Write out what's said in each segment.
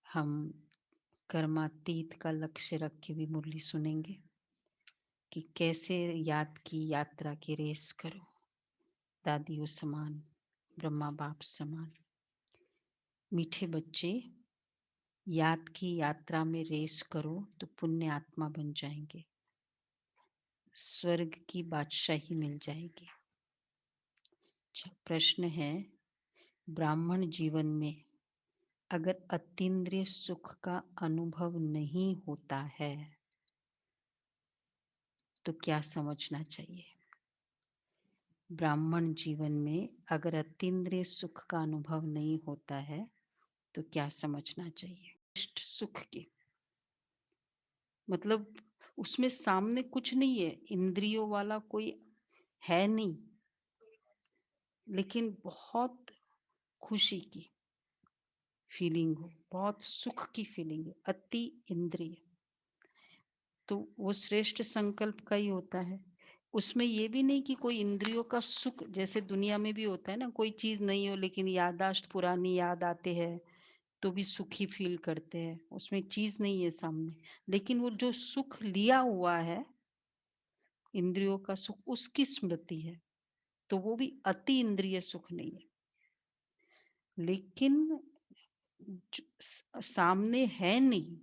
हम कर्मातीत का लक्ष्य रख के भी मुरली सुनेंगे कि कैसे याद की यात्रा की रेस करो, दादियों समान, ब्रह्मा बाप समान। मीठे बच्चे, याद की यात्रा में रेस करो तो पुण्य आत्मा बन जाएंगे, स्वर्ग की बादशाही मिल जाएगी। अच्छा, प्रश्न है, ब्राह्मण जीवन में अगर अतीन्द्रिय सुख का अनुभव नहीं होता है तो क्या समझना चाहिए? ब्राह्मण जीवन में अगर अतीन्द्रिय सुख का अनुभव नहीं होता है तो क्या समझना चाहिए? इष्ट सुख के मतलब उसमें सामने कुछ नहीं है, इंद्रियों वाला कोई है नहीं, लेकिन बहुत खुशी की फीलिंग हो, बहुत सुख की फीलिंग है, अति इंद्रिय, तो वो श्रेष्ठ संकल्प का ही होता है। उसमें ये भी नहीं कि कोई इंद्रियों का सुख, जैसे दुनिया में भी होता है ना, कोई चीज नहीं हो लेकिन याददाश्त पुरानी याद आते हैं तो भी सुखी फील करते हैं, उसमें चीज नहीं है सामने। लेकिन वो जो सुख लिया हुआ है, इंद्रियों का सुख, उसकी स्मृति है, तो वो भी अति इंद्रिय सुख नहीं है। लेकिन सामने है नहीं,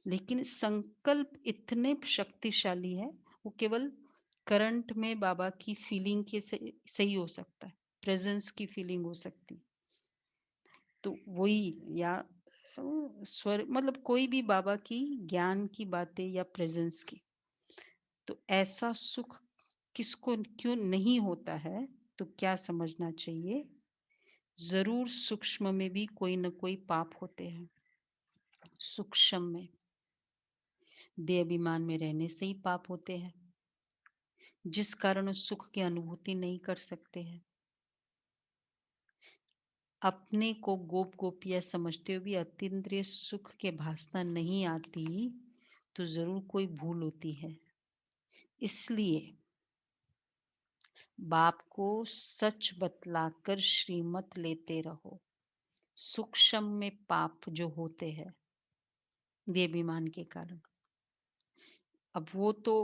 लेकिन संकल्प इतने शक्तिशाली है, वो केवल करंट में बाबा की फीलिंग के से सही हो सकता है, प्रेजेंस की फीलिंग हो सकती, तो वही, या स्वर मतलब कोई भी बाबा की ज्ञान की बातें या प्रेजेंस की, तो ऐसा सुख किसको क्यों नहीं होता है? तो क्या समझना चाहिए? जरूर सूक्ष्म में भी कोई न कोई पाप होते हैं, सूक्ष्म में देह अभिमान में रहने से ही पाप होते हैं, जिस कारण उस सुख की अनुभूति नहीं कर सकते हैं। अपने को गोप गोपिया समझते हुए भी अतीन्द्रिय सुख के भासना नहीं आती तो जरूर कोई भूल होती है। इसलिए बाप को सच बतलाकर श्रीमत लेते रहो। सूक्ष्म में पाप जो होते हैं देहाभिमान के कारण, अब वो तो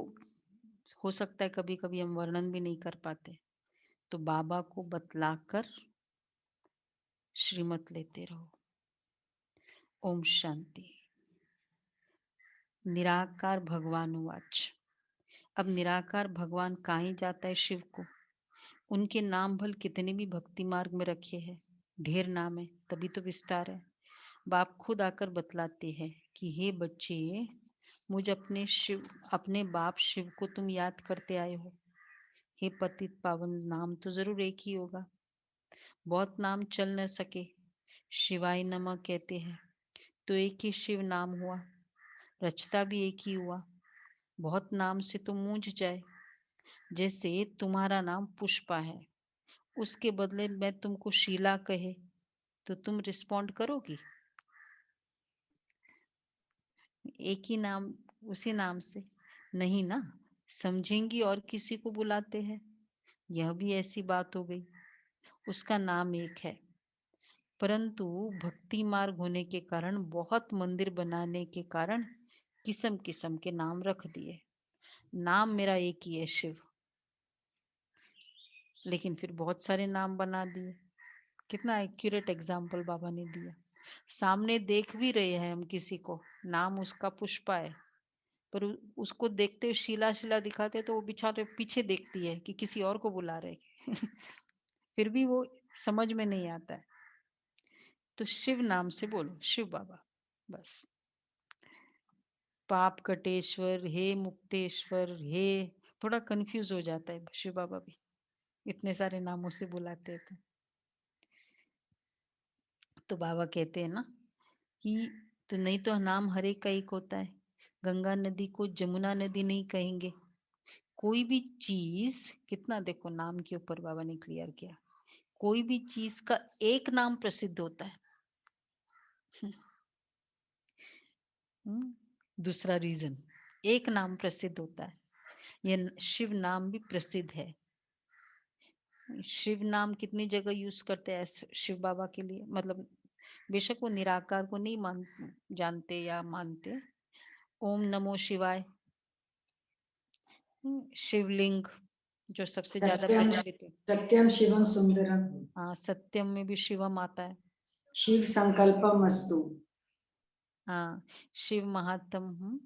हो सकता है कभी कभी हम वर्णन भी नहीं कर पाते, तो बाबा को बतलाकर श्रीमत लेते रहो। ओम शांति। निराकार भगवान उवाच। अब निराकार भगवान कहाँ ही जाता है शिव को, उनके नाम भल कितने भी भक्ति मार्ग में रखे हैं, ढेर नाम है, तभी तो विस्तार है। बाप खुद आकर बतलाते हैं कि हे बच्चे, मुझ अपने बाप शिव को तुम याद करते आए हो। हे पतित पावन, नाम तो जरूर एक ही होगा, बहुत नाम चल न सके, शिवाय नमः कहते हैं तो एक ही शिव नाम हुआ, रचता भी एक ही हुआ, बहुत नाम से तो मूंझ जाए। जैसे तुम्हारा नाम पुष्पा है, उसके बदले मैं तुमको शीला कहे तो तुम रिस्पॉन्ड करोगी? एक ही नाम, उसी नाम से नहीं ना, समझेंगी और किसी को बुलाते हैं, यह भी ऐसी बात हो गई। उसका नाम एक है, परंतु भक्ति मार्ग होने के कारण, बहुत मंदिर बनाने के कारण किस्म किस्म के नाम रख दिए। नाम मेरा एक ही है, शिव, लेकिन फिर बहुत सारे नाम बना दिए। कितना एक्यूरेट एग्जाम्पल बाबा ने दिया। सामने देख भी रहे हैं हम किसी को, नाम उसका पुष्पा है, पर उसको देखते हुए शीला शीला दिखाते तो वो बेचारे पीछे देखती है कि किसी और को बुला रहे फिर भी वो समझ में नहीं आता है। तो शिव नाम से बोलो, शिव बाबा, बस। पाप कटेश्वर, हे मुक्तेश्वर, हे, थोड़ा कंफ्यूज हो जाता है शिव बाबा भी, इतने सारे नामों से बुलाते हैं तो बाबा कहते हैं ना कि तो नहीं तो नाम हर एक का एक होता है। गंगा नदी को जमुना नदी नहीं कहेंगे। कोई भी चीज, कितना देखो नाम के ऊपर बाबा ने क्लियर किया, कोई भी चीज का एक नाम प्रसिद्ध होता है। दूसरा रीजन, एक नाम प्रसिद्ध होता है, ये शिव नाम भी प्रसिद्ध है। शिव नाम कितनी जगह यूज करते हैं शिव बाबा के लिए, मतलब बेशक वो निराकार को नहीं जानते या मानते। ओम नमो शिवाय, शिवलिंग जो सबसे ज्यादा सत्यम प्रचलित है। सत्यम शिवम सुंदरम, हाँ, सत्यम में भी शिवम आता है। शिव संकल्पम अस्तु, हाँ, शिव महात्म,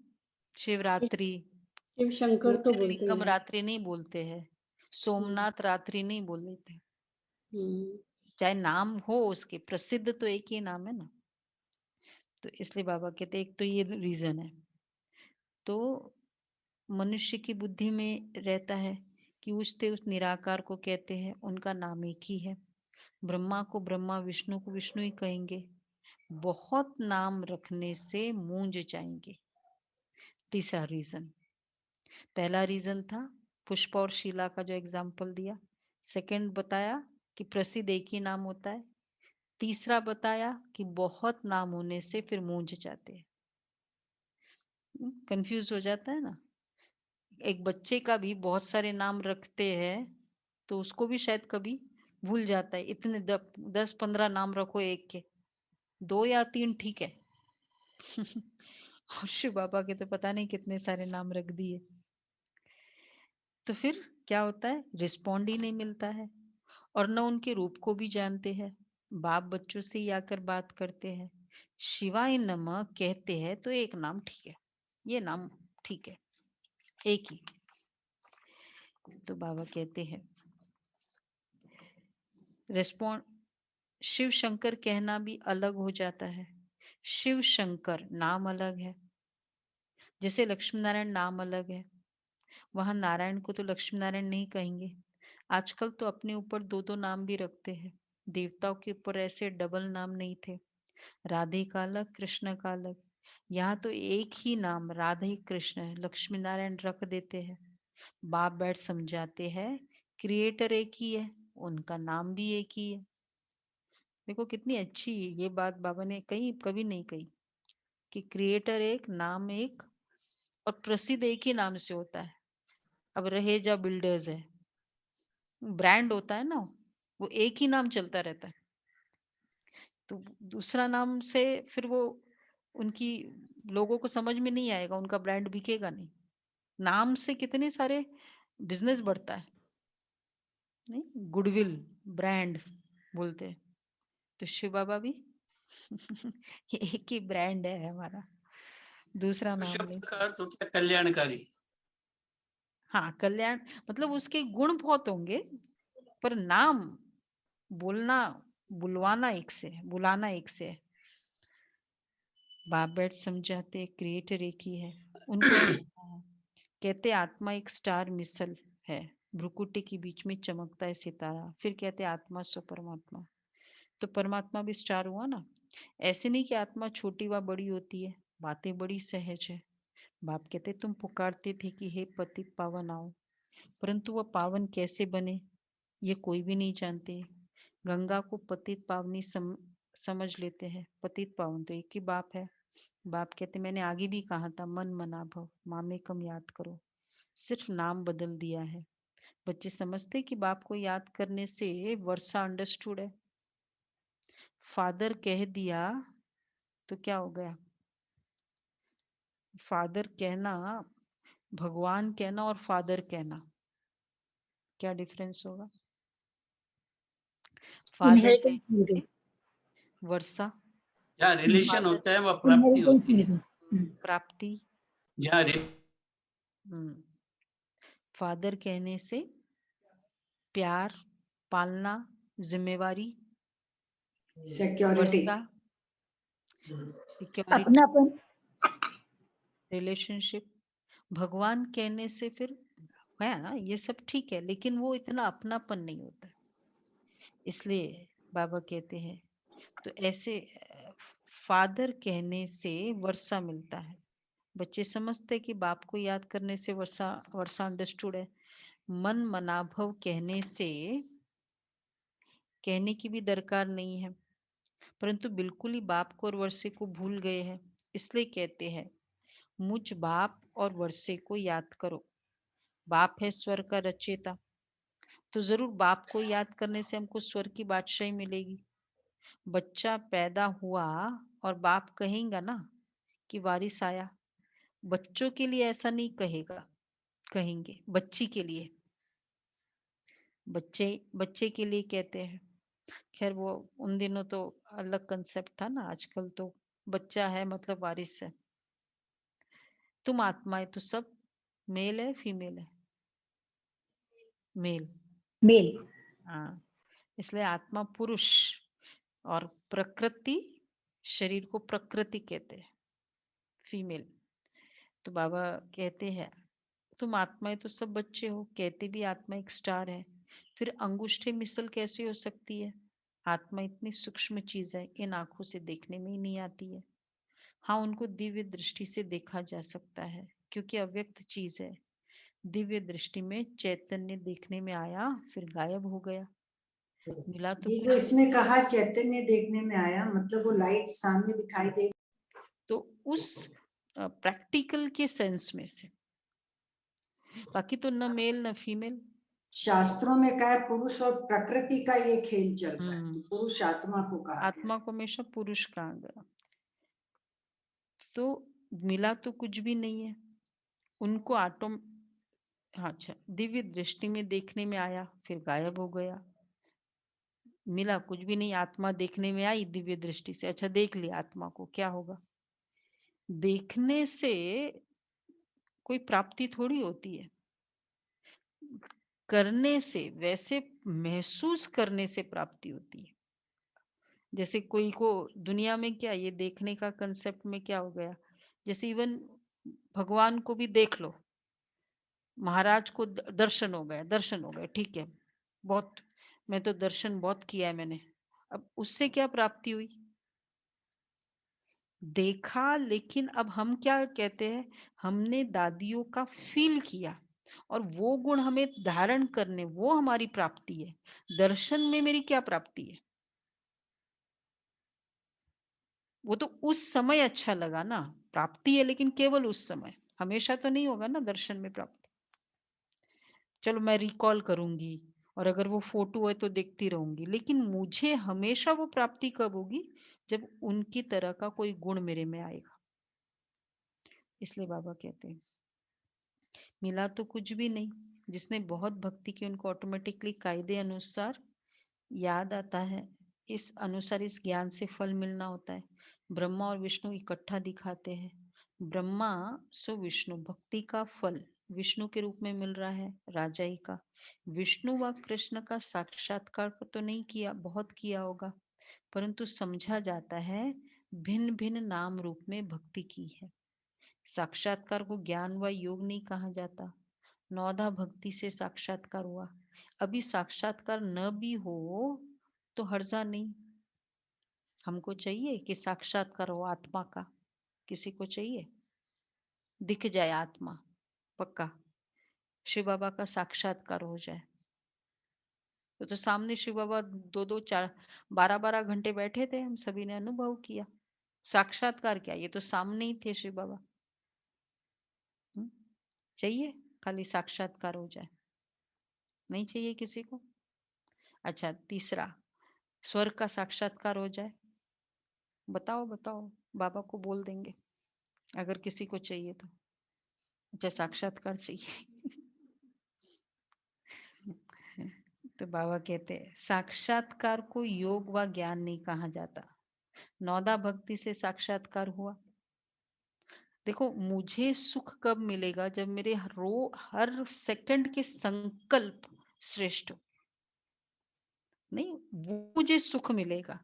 शिवरात्रि। शिव शंकर तो बोलते ज्योतिर्लिंगम हैं। रात्रि नहीं बोलते हैं, सोमनाथ रात्रि नहीं बोलते थे। चाहे नाम हो उसके, प्रसिद्ध तो एक ही नाम है ना। तो इसलिए बाबा कहते एक तो ये रीजन है। तो मनुष्य की बुद्धि में रहता है कि उस निराकार को कहते हैं, उनका नाम एक ही है। ब्रह्मा को ब्रह्मा, विष्णु को विष्णु ही कहेंगे। बहुत नाम रखने से मूंज जाएंगे। तीसरा रीजन, पहला रीजन था पुष्प और शीला का जो एग्जाम्पल दिया। सेकंड बताया कि प्रसिद्ध एक ही नाम होता है। तीसरा बताया कि बहुत नाम होने से फिर मूंज जाते हैं, कंफ्यूज हो जाता है ना। एक बच्चे का भी बहुत सारे नाम रखते हैं तो उसको भी शायद कभी भूल जाता है। इतने 10-15 नाम रखो एक के, 2 या 3 ठीक है। और शिव बाबा के तो पता नहीं कितने सारे नाम रख दिए। तो फिर क्या होता है, रिस्पॉन्ड ही नहीं मिलता है। और न उनके रूप को भी जानते हैं। बाप बच्चों से ही आकर बात करते हैं, शिवाय नमः कहते हैं तो एक नाम ठीक है, ये नाम ठीक है, एक ही। तो बाबा कहते हैं रिस्पॉन्ड, शिव शंकर कहना भी अलग हो जाता है। शिव शंकर नाम अलग है, जैसे लक्ष्मी नारायण नाम अलग है। वहां नारायण को तो लक्ष्मी नारायण नहीं कहेंगे। आजकल तो अपने ऊपर 2-2 नाम भी रखते हैं। देवताओं के ऊपर ऐसे डबल नाम नहीं थे, राधे का अलग, कृष्ण का अलग। यहाँ तो एक ही नाम राधे कृष्ण है, लक्ष्मी नारायण रख देते हैं। बाप बैठ समझाते हैं, क्रिएटर एक ही है, उनका नाम भी एक ही है। देखो कितनी अच्छी ये बात बाबा ने कहीं कभी नहीं कही कि क्रिएटर एक, नाम एक, और प्रसिद्ध एक ही नाम से होता है। अब रहेजा बिल्डर्स है, ब्रांड होता है ना, वो एक ही नाम चलता रहता है। तो दूसरा नाम से फिर वो उनकी लोगों को समझ में नहीं आएगा, उनका ब्रांड बिकेगा नहीं। नाम से कितने सारे बिजनेस बढ़ता है, नहीं, गुडविल ब्रांड बोलते हैं। तो शिव बाबा भी एक ही ब्रांड है हमारा, दूसरा नाम शब्द नहीं। का अर्थ होता है कल्याणकारी। हाँ, कल्याण मतलब उसके गुण बहुत होंगे, पर नाम बोलना, बुलवाना एक से है, बुलाना एक से है। बाप बैठ समझाते क्रिएटर एक ही है, उनको कहते आत्मा एक स्टार मिसल है, भ्रुकुटी के बीच में चमकता है सितारा। फिर कहते आत्मा सो परमात्मा। तो परमात्मा भी स्टार हुआ ना। ऐसे नहीं कि आत्मा छोटी व बड़ी होती है, बातें बड़ी सहज है। बाप कहते तुम पुकारते थे कि हे पतित पावन आओ, परंतु वह पावन कैसे बने ये कोई भी नहीं जानते। गंगा को पतित पावनी समझ लेते हैं, पतित पावन तो एक ही बाप है। बाप कहते मैंने आगे भी कहा था, मन मना भव मामेकम याद करो, सिर्फ नाम बदल दिया है। बच्चे समझते कि बाप को याद करने से वर्षा अंडरस्टूड है। फादर कह दिया तो क्या हो गया, फादर कहना, भगवान कहना और फादर कहना क्या डिफरेंस होगा। फादर इनहेरिटेंस मिल कहेंगे गई। वर्षा, जहाँ रिलेशन फादर होता है वह प्राप्ति इनहेरिटेंस होती मिल है। गई। प्राप्ति। जहाँ फादर कहने से प्यार, पालना, जिम्मेवारी, सिक्योरिटी, वर्षा, सिक्योरिटी, अपनापन। रिलेशनशिप। भगवान कहने से फिर है ना, ये सब ठीक है, लेकिन वो इतना अपनापन नहीं होता है। इसलिए बाबा कहते हैं तो ऐसे फादर कहने से वर्षा मिलता है। बच्चे समझते हैं कि बाप को याद करने से वर्षा, वर्षा अंडरस्टूड है। मन मनाभव कहने से कहने की भी दरकार नहीं है, परंतु बिल्कुल ही बाप को और वर्षे को भूल गए हैं। इसलिए कहते हैं मुझ बाप और वर्षे को याद करो। बाप है स्वर का रचयिता, तो जरूर बाप को याद करने से हमको स्वर की बादशाही मिलेगी। बच्चा पैदा हुआ और बाप कहेगा ना कि वारिस आया। बच्चों के लिए ऐसा नहीं कहेंगे बच्ची के लिए। बच्चे बच्चे के लिए कहते हैं। खैर वो उन दिनों तो अलग कंसेप्ट था ना, आजकल तो बच्चा है मतलब वारिस है। तुम आत्मा है तो सब मेल है फीमेल है? मेल। मेल। हाँ, इसलिए आत्मा पुरुष और प्रकृति, शरीर को प्रकृति कहते हैं, फीमेल। तो बाबा कहते हैं तुम आत्मा है तो सब बच्चे हो, कहते भी आत्मा एक स्टार है। फिर अंगूठे मिसल कैसे हो सकती है? आत्मा इतनी सूक्ष्म चीज है, इन आंखों से देखने में ही नहीं आती है। हाँ, उनको दिव्य दृष्टि से देखा जा सकता है क्योंकि अव्यक्त चीज है। दिव्य दृष्टि में चैतन्य देखने में आया फिर गायब हो गया। मिला तो ये जो कुछ इसमें कहा चैतन्य देखने में आया, मतलब वो लाइट सामने दिखाई दे। तो उस प्रैक्टिकल के सेंस में से, बाकी तो न मेल न फीमेल। शास्त्रों में कहा है पुरुष और प्रकृति का ये खेल चल रहा है, तो पुरुष आत्मा को कहा गया। आत्मा को हमेशा पुरुष कहा गया। तो मिला तो कुछ भी नहीं है उनको। हाँ, अच्छा, दिव्य दृष्टि में देखने में आया फिर गायब हो गया। मिला कुछ भी नहीं। आत्मा देखने में आई दिव्य दृष्टि से, अच्छा देख लिया आत्मा को, क्या होगा? देखने से कोई प्राप्ति थोड़ी होती है, करने से, वैसे महसूस करने से प्राप्ति होती है। जैसे कोई को दुनिया में क्या ये देखने का कंसेप्ट में क्या हो गया, जैसे इवन भगवान को भी देख लो, महाराज को दर्शन हो गए, ठीक है, बहुत, मैं तो दर्शन बहुत किया है मैंने। अब उससे क्या प्राप्ति हुई? देखा, लेकिन अब हम क्या कहते हैं, हमने दादियों का फील किया और वो गुण हमें धारण करने, वो हमारी प्राप्ति है। दर्शन में मेरी क्या प्राप्ति है? वो तो उस समय अच्छा लगा ना, प्राप्ति है, लेकिन केवल उस समय, हमेशा तो नहीं होगा ना दर्शन में प्राप्ति। चलो मैं रिकॉल करूंगी और अगर वो फोटो है तो देखती रहूंगी, लेकिन मुझे हमेशा वो प्राप्ति कब होगी? जब उनकी तरह का कोई गुण मेरे में आएगा। इसलिए बाबा कहते हैं मिला तो कुछ भी नहीं। जिसने बहुत भक्ति की उनको ऑटोमेटिकली कायदे अनुसार याद आता है, इस अनुसार इस ज्ञान से फल मिलना होता है। ब्रह्मा और विष्णु इकट्ठा दिखाते हैं। ब्रह्मा सो विष्णु, भक्ति का फल विष्णु के रूप में मिल रहा है, राजाई का। विष्णु व कृष्ण का साक्षात्कार तो नहीं किया, बहुत किया होगा, परंतु समझा जाता है भिन्न भिन्न नाम रूप में भक्ति की है। साक्षात्कार को ज्ञान व योग नहीं कहा जाता। नौधा भक्ति से साक्षात्कार हुआ। अभी साक्षात्कार न भी हो तो हर्जा नहीं। हमको चाहिए कि साक्षात्कार हो आत्मा का, किसी को चाहिए दिख जाए आत्मा, पक्का शिव बाबा का साक्षात्कार हो जाए। तो सामने शिव बाबा 2-2, 4, 12-12 घंटे बैठे थे, हम सभी ने अनुभव किया। साक्षात्कार क्या, ये तो सामने ही थे शिव बाबा। चाहिए खाली साक्षात्कार हो जाए? नहीं चाहिए किसी को। अच्छा, तीसरा, स्वर्ग का साक्षात्कार हो जाए। बताओ बताओ, बाबा को बोल देंगे अगर किसी को चाहिए तो। अच्छा, साक्षात्कार चाहिए। तो बाबा कहते हैं साक्षात्कार को योग व ज्ञान नहीं कहा जाता। नौदा भक्ति से साक्षात्कार हुआ। देखो, मुझे सुख कब मिलेगा? जब मेरे हर सेकंड के संकल्प श्रेष्ठ हो। नहीं, वो मुझे सुख मिलेगा।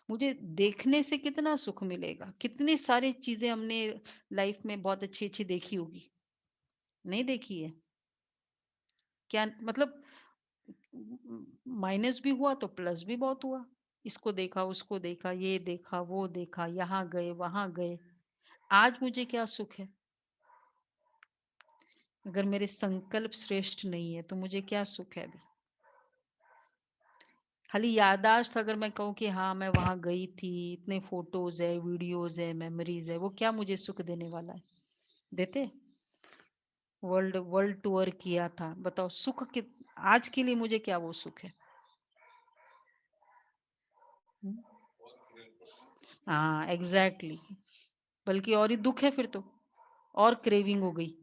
मुझे देखने से कितना सुख मिलेगा? कितनी सारी चीजें हमने लाइफ में बहुत अच्छी अच्छी देखी होगी, नहीं देखी है क्या? मतलब माइनस भी हुआ तो प्लस भी बहुत हुआ। इसको देखा, उसको देखा, ये देखा, वो देखा, यहाँ गए, वहां गए। आज मुझे क्या सुख है? अगर मेरे संकल्प श्रेष्ठ नहीं है तो मुझे क्या सुख है अभी? खाली यादाश्त अगर मैं कहूँ कि हाँ मैं वहां गई थी, इतने फोटोज है, वीडियोज है, मेमोरीज है, वो क्या मुझे सुख देने वाला है? देते? वर्ल्ड वर्ल्ड टूर किया था, बताओ सुख आज के लिए मुझे क्या वो सुख है? हाँ एग्जैक्टली, बल्कि और ही दुख है फिर तो, और क्रेविंग हो गई।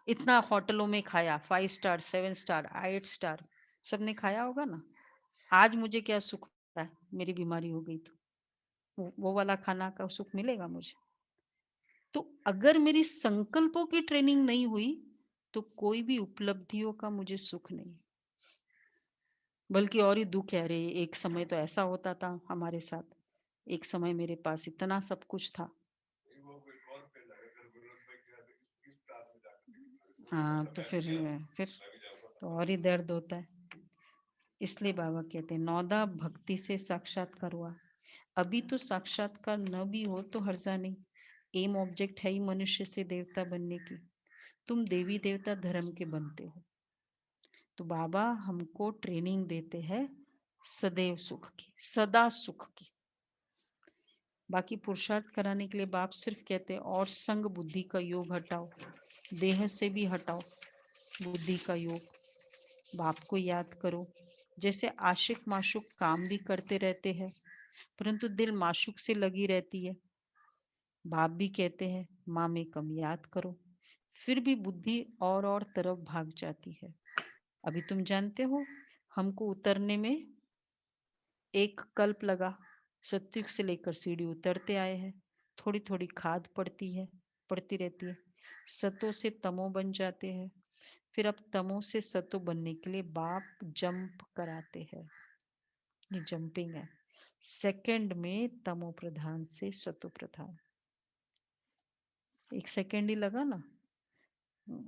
इतना होटलों में खाया, 5 स्टार 7 स्टार 8 स्टार सबने खाया होगा ना। आज मुझे क्या सुख है, मेरी बीमारी हो गई तो वो वाला खाना का सुख मिलेगा मुझे। तो अगर मेरी संकल्पों की ट्रेनिंग नहीं हुई तो कोई भी उपलब्धियों का मुझे सुख नहीं, बल्कि और ही दुख है। अरे एक समय तो ऐसा होता था हमारे साथ, एक समय मेरे पास इतना सब कुछ था। हाँ तो फिर तो और ही दर्द होता है। इसलिए बाबा कहते हैं नौदा भक्ति से साक्षात्कार हुआ। अभी तो साक्षात्कार न भी हो तो हर्जा नहीं, एम ऑब्जेक्ट है ही मनुष्य से देवता बनने की। तुम देवी देवता धर्म के बनते हो। तो बाबा हमको ट्रेनिंग देते हैं सदैव सुख की, सदा सुख की। बाकी पुरुषार्थ कराने के लिए बाप सिर्फ कहते हैं और संग बुद्धि का योग हटाओ, देह से भी हटाओ बुद्धि का योग। बाप को याद करो। जैसे आशिक माशुक काम भी करते रहते हैं परंतु दिल माशुक से लगी रहती है। बाप भी कहते हैं माँ में कम याद करो, फिर भी बुद्धि और तरफ भाग जाती है। अभी तुम जानते हो हमको उतरने में एक कल्प लगा। सत्युग से लेकर सीढ़ी उतरते आए हैं, थोड़ी थोड़ी खाद पड़ती रहती है। सतो से तमो बन जाते हैं, फिर अब तमो से सतो बनने के लिए बाप जंप कराते हैं। ये जंपिंग है, सेकंड में तमो प्रधान से सतो प्रधान। एक सेकंड ही लगा ना।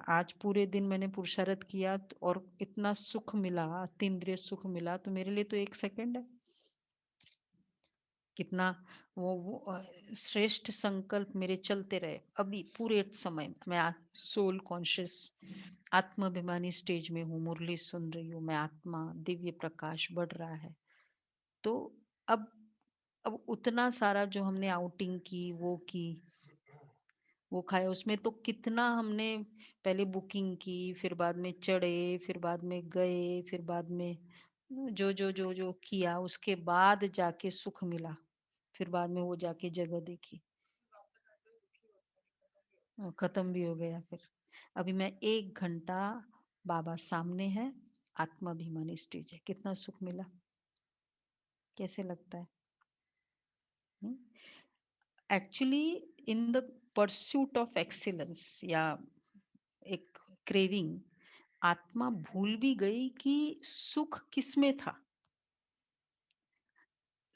आज पूरे दिन मैंने पुरुषार्थ किया और इतना सुख मिला, अतीन्द्रिय सुख मिला, तो मेरे लिए तो एक सेकंड है। कितना वो श्रेष्ठ संकल्प मेरे चलते रहे। अभी पूरे समय मैं सोल कॉन्शियस आत्माभिमानी स्टेज में हूँ, मुरली सुन रही हूँ मैं, आत्मा दिव्य प्रकाश बढ़ रहा है। तो अब अब उतना सारा जो हमने आउटिंग की वो खाया, उसमें तो कितना हमने पहले बुकिंग की, फिर बाद में चढ़े, फिर बाद में गए, फिर बाद में जो किया उसके बाद जाके सुख मिला। फिर बाद में वो जाके जगह देखी, खत्म भी हो गया। फिर अभी मैं 1 घंटा बाबा सामने है, आत्माभिमानी स्टेज है, कितना सुख मिला, कैसे लगता है। Actually in the pursuit of excellence या एक क्रेविंग, आत्मा भूल भी गई कि सुख किसमें था।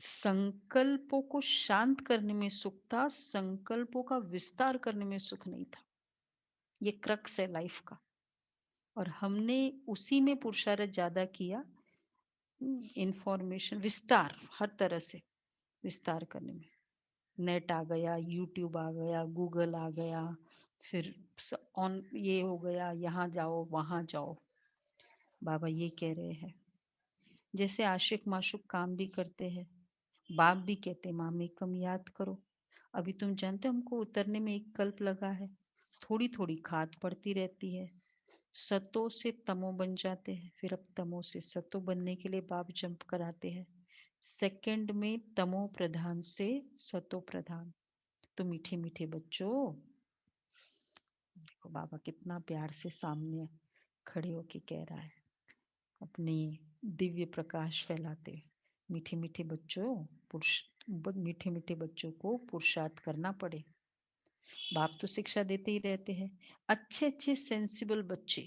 संकल्पों को शांत करने में सुख था, संकल्पों का विस्तार करने में सुख नहीं था। ये क्रक्स है लाइफ का, और हमने उसी में पुरुषार्थ ज्यादा किया। इंफॉर्मेशन विस्तार, हर तरह से विस्तार करने में। नेट आ गया, यूट्यूब आ गया, गूगल आ गया, फिर ऑन ये हो गया, यहाँ जाओ वहां जाओ। बाबा ये कह रहे हैं जैसे आशिक माशुक काम भी करते हैं, बाप भी कहते माँ में कम याद करो। अभी तुम जानते हो हमको उतरने में एक कल्प लगा है, थोड़ी थोड़ी खाद पड़ती रहती है। सतो से तमो बन जाते हैं, फिर अब तमो से सतो बनने के लिए बाप जंप कराते हैं। सेकंड में तमो प्रधान से सतो प्रधान। तो मीठे मीठे बच्चों, देखो बाबा कितना प्यार से सामने खड़े होके कह रहा है, अपनी दिव्य प्रकाश फैलाते। मीठे मीठे बच्चों, मीठे मीठे बच्चों को पुरुषार्थ करना पड़े। बाप तो शिक्षा देते ही रहते हैं। अच्छे अच्छे सेंसिबल बच्चे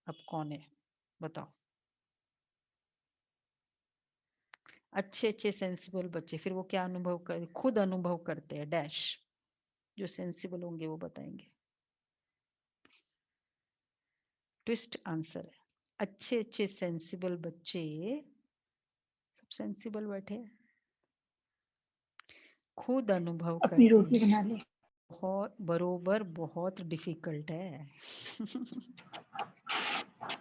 अब कौन है बताओ। अच्छे अच्छे सेंसिबल बच्चे, फिर वो क्या अनुभव कर, खुद अनुभव करते हैं डैश। जो सेंसिबल होंगे वो बताएंगे। ट्विस्ट आंसर है, अच्छे अच्छे सेंसिबल बच्चे, सब सेंसिबल बैठे हैं, खुद अनुभव अपनी करते रोटी हैं। बना ले। बहुत बरोबर, बहुत डिफिकल्ट है।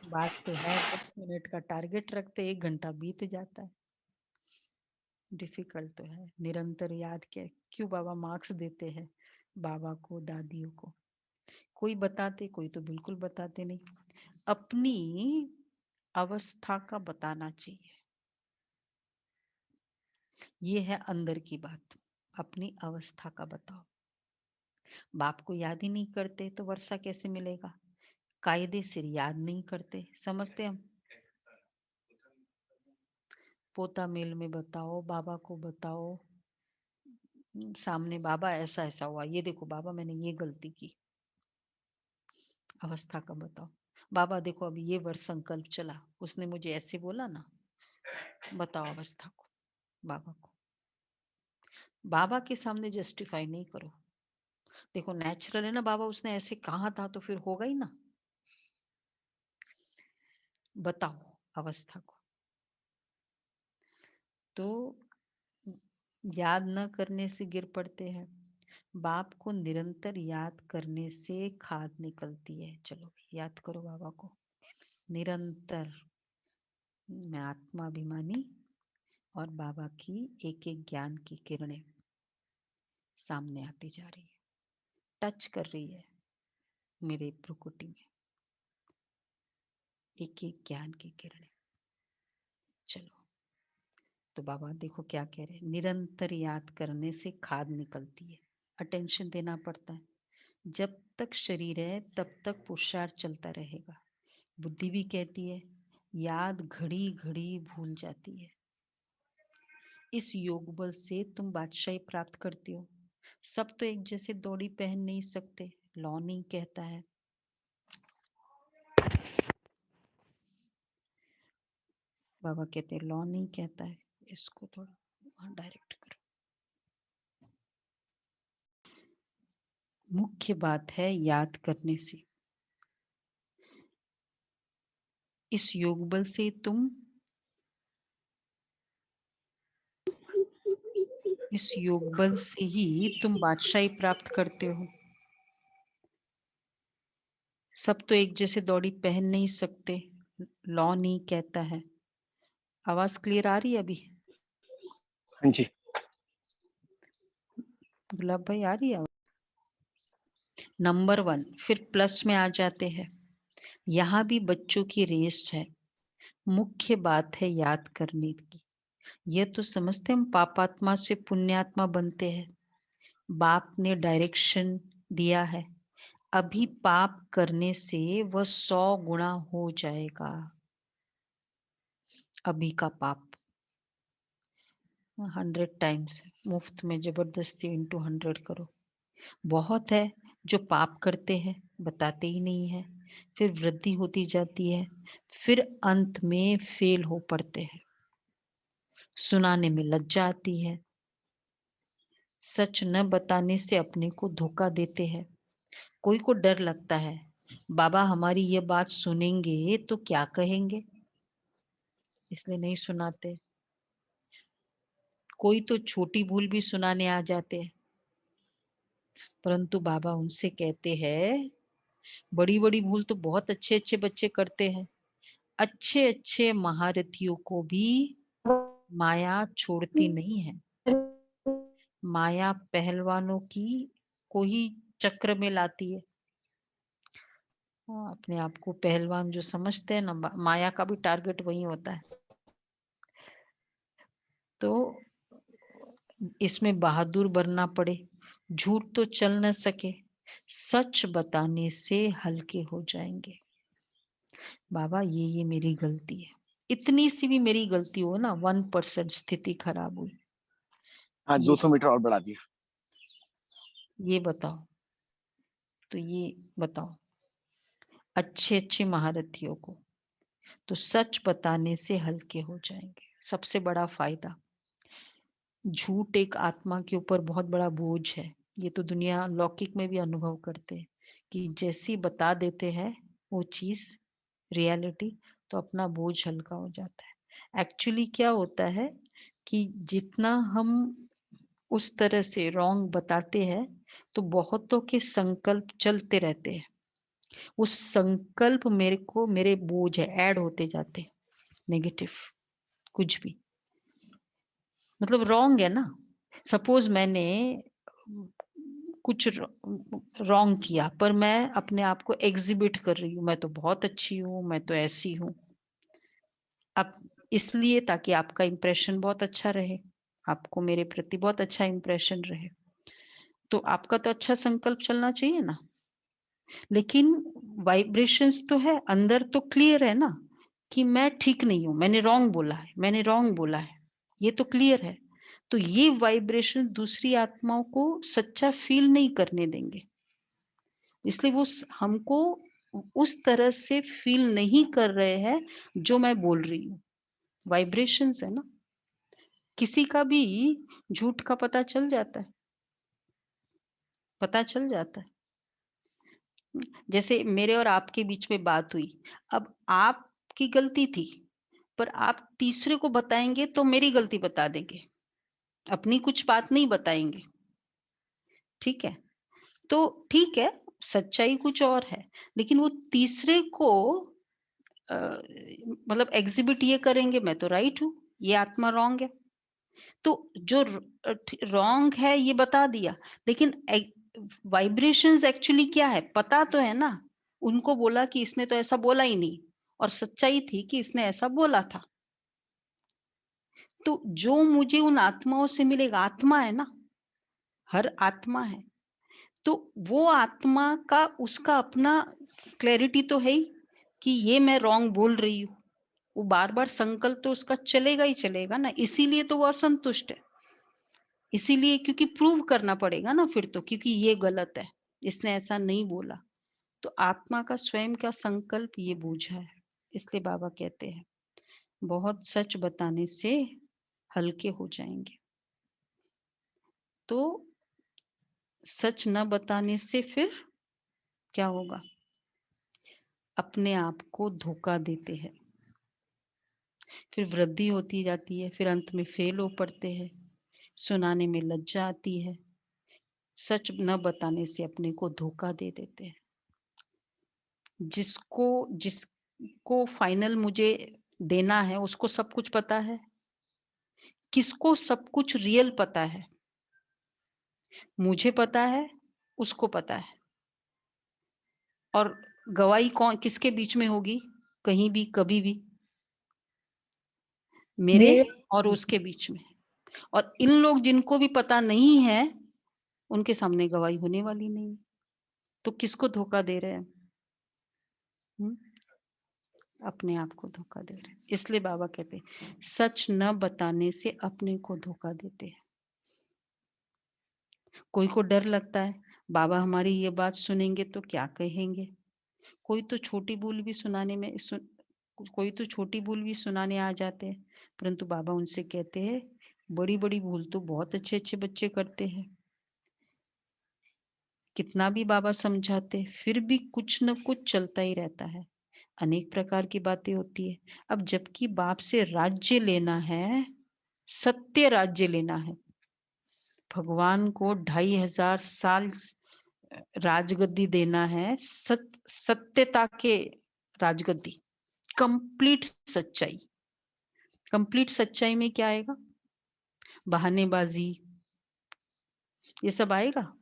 बात तो है, 10 मिनट का टारगेट रखते 1 घंटा बीत जाता है। डिफिकल्ट तो है, निरंतर याद क्यों बाबा मार्क्स देते हैं बाबा को, दादियों को। कोई बताते, कोई तो बिल्कुल बताते नहीं। अपनी अवस्था का बताना चाहिए, ये है अंदर की बात। अपनी अवस्था का बताओ। बाप को याद ही नहीं करते तो वर्षा कैसे मिलेगा? कायदे से याद नहीं करते, समझते हम। पोता मेल में बताओ, बाबा को बताओ, सामने बाबा ऐसा ऐसा हुआ, ये देखो बाबा मैंने ये गलती की। अवस्था का बताओ। बाबा देखो अभी ये वर्ष संकल्प चला, उसने मुझे ऐसे बोला ना। बताओ अवस्था को, बाबा को। बाबा के सामने जस्टिफाई नहीं करो। देखो नेचुरल है ना बाबा, उसने ऐसे कहा था तो फिर होगा ही ना। बताओ अवस्था को। तो याद न करने से गिर पड़ते हैं। बाप को निरंतर याद करने से खाद निकलती है। चलो याद करो बाबा को निरंतर। मैं आत्माभिमानी और बाबा की एक एक ज्ञान की किरणें सामने आती जा रही है, टच कर रही है मेरे प्रकृति में, एक एक ज्ञान की किरणें। चलो तो बाबा देखो क्या कह रहे हैं, निरंतर याद करने से खाद निकलती है। अटेंशन देना पड़ता है। जब तक शरीर है तब तक पुरुषार्थ चलता रहेगा। बुद्धि भी कहती है याद घड़ी घड़ी भूल जाती है। इस योग बल से तुम बादशाही प्राप्त करती हो। सब तो एक जैसे दौड़ी पहन नहीं सकते, लॉ नहीं कहता है। बाबा कहते हैं लॉ नहीं कहता है, इसको थोड़ा डायरेक्ट करो। मुख्य बात है याद करने से। इस योग बल से तुम इस योग बल से ही तुम बादशाही प्राप्त करते हो। सब तो एक जैसे दौड़ी पहन नहीं सकते, लॉ नहीं कहता है। आवाज क्लियर आ रही है अभी? हाँ जी। गुलाब भाई आ रही है? नंबर 1 फिर प्लस में आ जाते हैं। यहाँ भी बच्चों की रेस है। मुख्य बात है याद करने की। यह तो समझते हम पापात्मा से पुण्यात्मा बनते हैं। बाप ने डायरेक्शन दिया है। अभी पाप करने से वह 100 गुना हो जाएगा। अभी का पाप 100 टाइम्स मुफ्त में जबरदस्ती इंटू 100 करो। बहुत है जो पाप करते हैं, बताते ही नहीं है, फिर वृद्धि होती जाती है, फिर अंत में फेल हो पड़ते हैं। सुनाने में लज्जा आती है। सच न बताने से अपने को धोखा देते हैं। कोई को डर लगता है बाबा हमारी ये बात सुनेंगे तो क्या कहेंगे, इसलिए नहीं सुनाते। कोई तो छोटी भूल भी सुनाने आ जाते हैं, परंतु बाबा उनसे कहते हैं बड़ी बड़ी भूल तो बहुत अच्छे अच्छे बच्चे करते हैं। अच्छे अच्छे महारथियों को भी माया छोड़ती नहीं है। माया पहलवानों की को ही चक्र में लाती है। अपने आप को पहलवान जो समझते हैं ना, माया का भी टारगेट वही होता है। तो इसमें बहादुर बनना पड़े, झूठ तो चल न सके, सच बताने से हल्के हो जाएंगे। बाबा ये मेरी गलती है, इतनी सी भी मेरी गलती हो ना, 1% स्थिति खराब हुई, हाँ 200 मीटर और बढ़ा दिया। ये बताओ। तो ये बताओ अच्छे अच्छे महारथियों को तो सच बताने से हल्के हो जाएंगे। सबसे बड़ा फायदा, झूठ एक आत्मा के ऊपर बहुत बड़ा बोझ है। ये तो दुनिया लौकिक में भी अनुभव करते हैं कि जैसी बता देते हैं वो चीज रियलिटी, तो अपना बोझ हल्का हो जाता है। एक्चुअली क्या होता है कि जितना हम उस तरह से रॉन्ग बताते हैं तो बहुतों के संकल्प चलते रहते हैं। उस संकल्प मेरे बोझ है, ऐड होते जाते नेगेटिव, कुछ भी मतलब रॉन्ग है ना। सपोज मैंने कुछ रॉन्ग किया पर मैं अपने आप को एग्जिबिट कर रही हूँ, मैं तो बहुत अच्छी हूँ, मैं तो ऐसी हूँ। अब इसलिए ताकि आपका इंप्रेशन बहुत अच्छा रहे, आपको मेरे प्रति बहुत अच्छा इंप्रेशन रहे। तो आपका तो अच्छा संकल्प चलना चाहिए ना। लेकिन वाइब्रेशंस तो है, अंदर तो क्लियर है ना कि मैं ठीक नहीं हूँ, मैंने रॉन्ग बोला है, मैंने रॉन्ग बोला है, ये तो क्लियर है। तो ये वाइब्रेशन दूसरी आत्माओं को सच्चा फील नहीं करने देंगे, इसलिए वो हमको उस तरह से फील नहीं कर रहे हैं जो मैं बोल रही हूँ। वाइब्रेशंस है ना, किसी का भी झूठ का पता चल जाता है, पता चल जाता है। जैसे मेरे और आपके बीच में बात हुई, अब आपकी गलती थी, पर आप तीसरे को बताएंगे तो मेरी गलती बता देंगे, अपनी कुछ बात नहीं बताएंगे। ठीक है, तो ठीक है, सच्चाई कुछ और है, लेकिन वो तीसरे को मतलब एग्जिबिट ये करेंगे मैं तो राइट हूँ, ये आत्मा रॉन्ग है। तो जो रॉन्ग है ये बता दिया, लेकिन वाइब्रेशंस एक्चुअली क्या है पता तो है ना। उनको बोला कि इसने तो ऐसा बोला ही नहीं, और सच्चाई थी कि इसने ऐसा बोला था। तो जो मुझे उन आत्माओं से मिलेगा, आत्मा है ना, हर आत्मा है, तो वो आत्मा का उसका अपना क्लैरिटी तो है ही कि ये मैं रॉन्ग बोल रही हूँ। वो बार बार संकल्प तो उसका चलेगा ही चलेगा ना, इसीलिए तो वो असंतुष्ट है। इसीलिए क्योंकि प्रूव करना पड़ेगा ना फिर तो, क्योंकि ये गलत है, इसने ऐसा नहीं बोला। तो आत्मा का स्वयं का संकल्प ये बूझा है। इसलिए बाबा कहते हैं बहुत सच बताने से हल्के हो जाएंगे। तो सच न बताने से फिर क्या होगा? अपने आप को धोखा देते हैं, फिर वृद्धि होती जाती है, फिर अंत में फेल हो पड़ते हैं, सुनाने में लज्जा आती है। सच न बताने से अपने को धोखा दे देते हैं। जिसको फाइनल मुझे देना है उसको सब कुछ पता है। किसको सब कुछ रियल पता है? मुझे पता है, उसको पता है। और गवाही कौन किसके बीच में होगी? कहीं भी कभी भी मेरे और उसके बीच में। और इन लोग जिनको भी पता नहीं है उनके सामने गवाही होने वाली नहीं। तो किसको धोखा दे रहे हैं? अपने आप को धोखा दे रहे हैं। इसलिए बाबा कहते हैं सच न बताने से अपने को धोखा देते हैं। कोई को डर लगता है बाबा हमारी ये बात सुनेंगे तो क्या कहेंगे। कोई तो छोटी भूल भी कोई तो छोटी भूल भी सुनाने आ जाते हैं, परंतु बाबा उनसे कहते हैं बड़ी बड़ी भूल तो बहुत अच्छे अच्छे बच्चे करते हैं। कितना भी बाबा समझाते फिर भी कुछ न कुछ चलता ही रहता है, अनेक प्रकार की बातें होती है। अब जबकि बाप से राज्य लेना है, सत्य राज्य लेना है, भगवान को 2500 साल राजगद्दी देना है, सत्यता के राजगद्दी, कंप्लीट सच्चाई। कंप्लीट सच्चाई में क्या आएगा? बहानेबाजी, ये सब आएगा।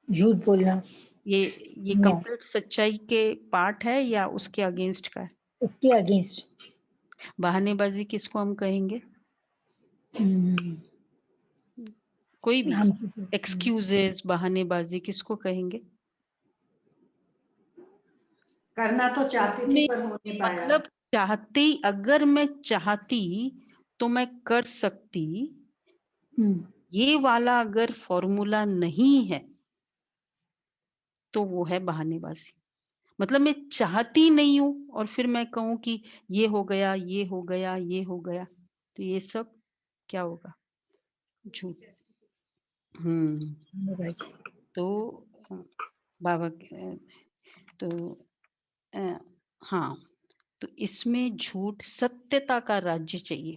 झूठ बोलना, ये कंप्लीट सच्चाई के पार्ट है या उसके अगेंस्ट का है? उसके अगेंस्ट। बहानेबाजी किसको हम कहेंगे? कोई भी एक्सक्यूजेस, बहानेबाजी किसको कहेंगे? करना तो चाहती थी पर हो नहीं पाया। मतलब चाहती, अगर मैं चाहती तो मैं कर सकती, ये वाला अगर फॉर्मूला नहीं है तो वो है बहानेबाजी। मतलब मैं चाहती नहीं हूं और फिर मैं कहूं कि ये हो गया, ये हो गया, ये हो गया, तो ये सब क्या होगा? झूठ। तो बाबा तो हाँ, तो इसमें झूठ, सत्यता का राज्य चाहिए।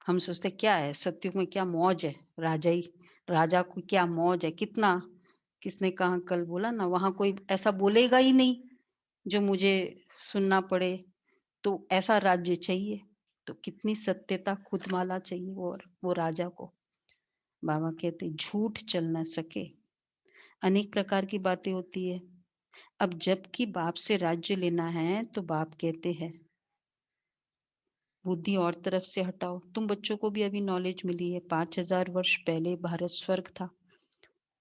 हम सोचते क्या है सत्युग में, क्या मौज है, राजा को क्या मौज है, कितना, किसने कहा कल बोला ना, वहां कोई ऐसा बोलेगा ही नहीं जो मुझे सुनना पड़े, तो ऐसा राज्य चाहिए। तो कितनी सत्यता खुद माला चाहिए वो राजा को। बाबा कहते झूठ चल ना सके, अनेक प्रकार की बातें होती है। अब जबकि बाप से राज्य लेना है तो बाप कहते हैं बुद्धि और तरफ से हटाओ। तुम बच्चों को भी अभी नॉलेज मिली है, 5000 वर्ष पहले भारत स्वर्ग था।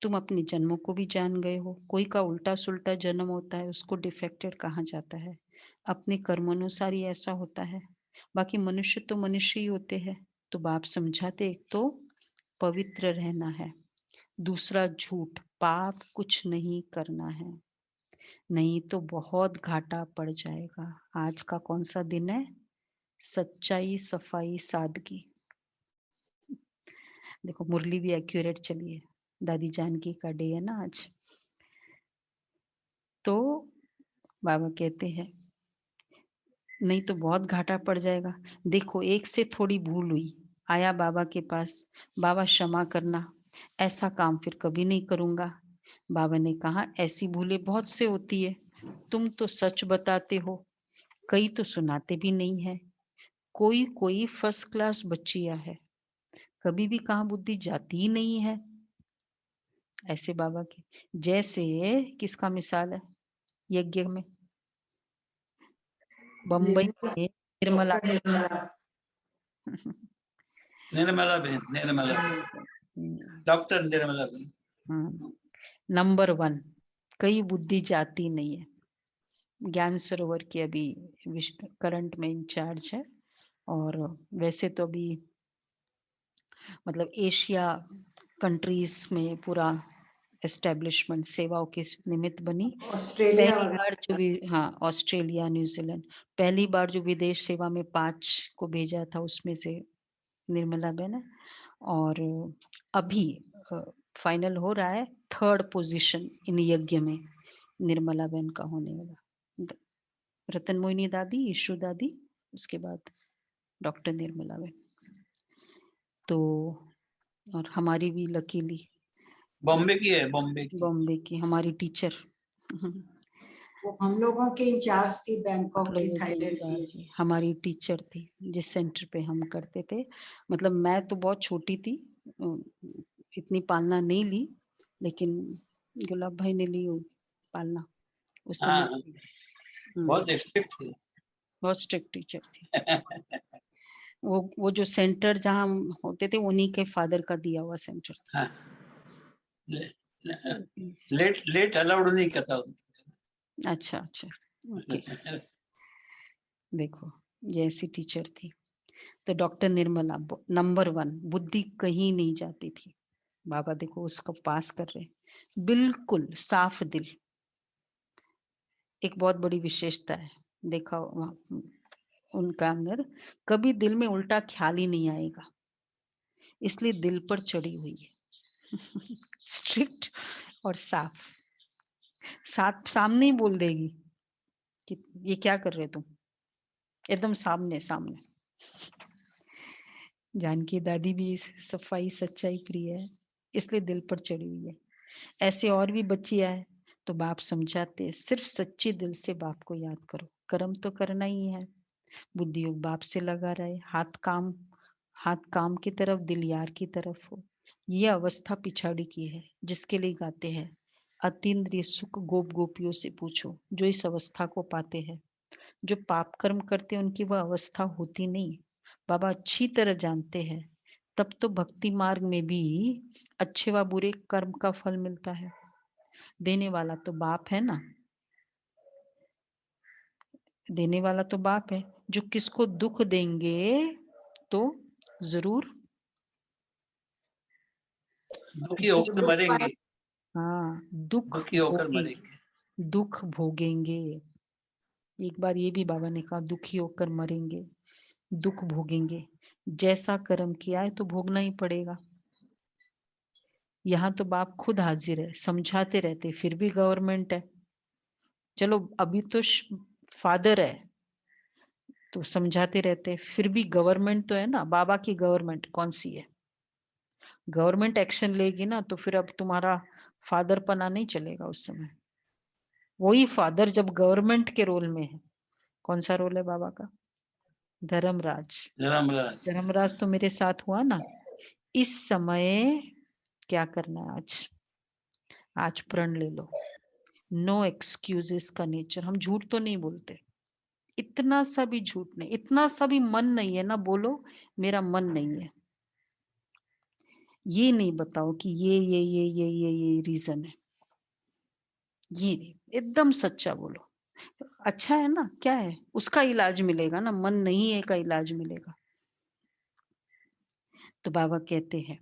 तुम अपने जन्मों को भी जान गए हो। कोई का उल्टा सुल्टा जन्म होता है, उसको डिफेक्टेड कहा जाता है। अपने कर्मानुसार ही ऐसा होता है। बाकी मनुष्य तो मनुष्य ही होते हैं। तो बाप समझाते, एक तो पवित्र रहना है, दूसरा झूठ, पाप कुछ नहीं करना है, नहीं तो बहुत घाटा पड़ जाएगा। आज का कौन सा दिन है? सच्चाई, सफाई, सादगी। देखो मुरली भी एक्यूरेट चली है, दादी जानकी का डे है ना आज। तो बाबा कहते हैं नहीं तो बहुत घाटा पड़ जाएगा। देखो एक से थोड़ी भूल हुई, आया बाबा के पास, बाबा क्षमा करना, ऐसा काम फिर कभी नहीं करूंगा। बाबा ने कहा ऐसी भूलें बहुत से होती है, तुम तो सच बताते हो, कई तो सुनाते भी नहीं है। कोई कोई फर्स्ट क्लास बच्चियां है, कभी भी कहाँ बुद्धि जाती ही नहीं है। ऐसे बाबा की, जैसे किसका मिसाल है यज्ञ में, बम्बई में निर्मला निर्मला बहन, निर्मला डॉक्टर निर्मला बहन। नंबर 1, कई बुद्धि जाती नहीं है। ज्ञान सरोवर की अभी करंट में इंचार्ज है, और वैसे तो अभी मतलब एशिया कंट्रीज में पूरा एस्टेब्लिशमेंट सेवाओं के निमित्त बनी। ऑस्ट्रेलिया पहली वगैरह। बार जो भी, हाँ ऑस्ट्रेलिया, न्यूजीलैंड, पहली बार जो विदेश सेवा में 5 को भेजा था उसमें से निर्मला बहन है। और अभी फाइनल हो रहा है, 3rd पोजीशन इन यज्ञ में निर्मला बहन का होने वाला। रतन मोहिनी दादी, ईशु दादी, उसके बाद डॉक्टर निर्मला बहन। तो और हमारी भी लकीली बॉम्बे की है, बॉम्बे की। बॉम्बे की हमारी टीचर वो हम लोगों के इंचार्ज थी, बैंकॉक की, लोगों के थाईलैंड की। इंचार्ज हमारी टीचर थी जिस सेंटर पे हम करते थे। मतलब मैं तो बहुत छोटी थी, इतनी पालना नहीं ली, लेकिन गुलाब भाई ने ली पालना उस समय। हाँ, बहुत स्ट्रिक्ट थी। बहुत स्ट्रिक्ट टीचर थी। वो जो सेंटर जहाँ हम होते थे उन्हीं के फादर का दिया हुआ सेंटर था। हाँ, लेट अलाउड नहीं करता। अच्छा अच्छा, ओके। देखो ये ऐसी टीचर थी। तो डॉक्टर निर्मला नंबर 1, बुद्धि कहीं नहीं जाती थी। बाबा देखो उसको पास कर रहे, बिल्कुल साफ दिल। एक बहुत बड़ी विशेषता है, देखा उनका अंदर कभी दिल में उल्टा ख्याल ही नहीं आएगा, इसलिए दिल पर चढ़ी हुई है। स्ट्रिक्ट और साफ, सामने ही बोल देगी कि ये क्या कर रहे तुम, एकदम सामने सामने। जानकी दादी भी सफाई सच्चाई प्रिय है, इसलिए दिल पर चढ़ी हुई है। ऐसे और भी बच्चियां है, तो बाप समझाते सिर्फ सच्चे दिल से बाप को याद करो, कर्म तो करना ही है। बुद्धि योग बाप से लगा रहे, हाथ काम की तरफ, दिल यार की तरफ हो। ये अवस्था पिछाड़ी की है, जिसके लिए गाते हैं अतीन्द्रिय सुख गोप गोपियों से पूछो, जो इस अवस्था को पाते हैं। जो पाप कर्म करते हैं उनकी वह अवस्था होती नहीं, बाबा अच्छी तरह जानते हैं। तब तो भक्ति मार्ग में भी अच्छे व बुरे कर्म का फल मिलता है। देने वाला तो बाप है ना, देने वाला तो बाप है। जो किसको दुख देंगे तो जरूर दुखी होकर मरेंगे, हाँ दुख दुखी होकर भोगेंगे, मरेंगे। दुख भोगेंगे। एक बार ये भी बाबा ने कहा दुखी होकर मरेंगे, दुख भोगेंगे। जैसा कर्म किया है तो भोगना ही पड़ेगा। यहाँ तो बाप खुद हाजिर है, समझाते रहते, फिर भी गवर्नमेंट है। चलो अभी तो फादर है तो समझाते रहते, फिर भी गवर्नमेंट तो है ना। बाबा की गवर्नमेंट कौन सी है? गवर्नमेंट एक्शन लेगी ना, तो फिर अब तुम्हारा फादर पना नहीं चलेगा उस समय। वही फादर जब गवर्नमेंट के रोल में है, कौन सा रोल है बाबा का? धर्मराज। धर्मराज। धर्मराज तो मेरे साथ हुआ ना। इस समय क्या करना है आज? आज प्रण ले लो। नो एक्सक्यूजेस का नेचर। हम झूठ तो नहीं बोलते, इतना सा भी झूठ नहीं, इतना सा भी मन नहीं है ना, बोलो मेरा मन नहीं है। ये नहीं बताओ कि ये रीजन है, ये नहीं, एकदम सच्चा बोलो। अच्छा है ना, क्या है उसका इलाज मिलेगा ना, मन नहीं है का इलाज मिलेगा। तो बाबा कहते हैं,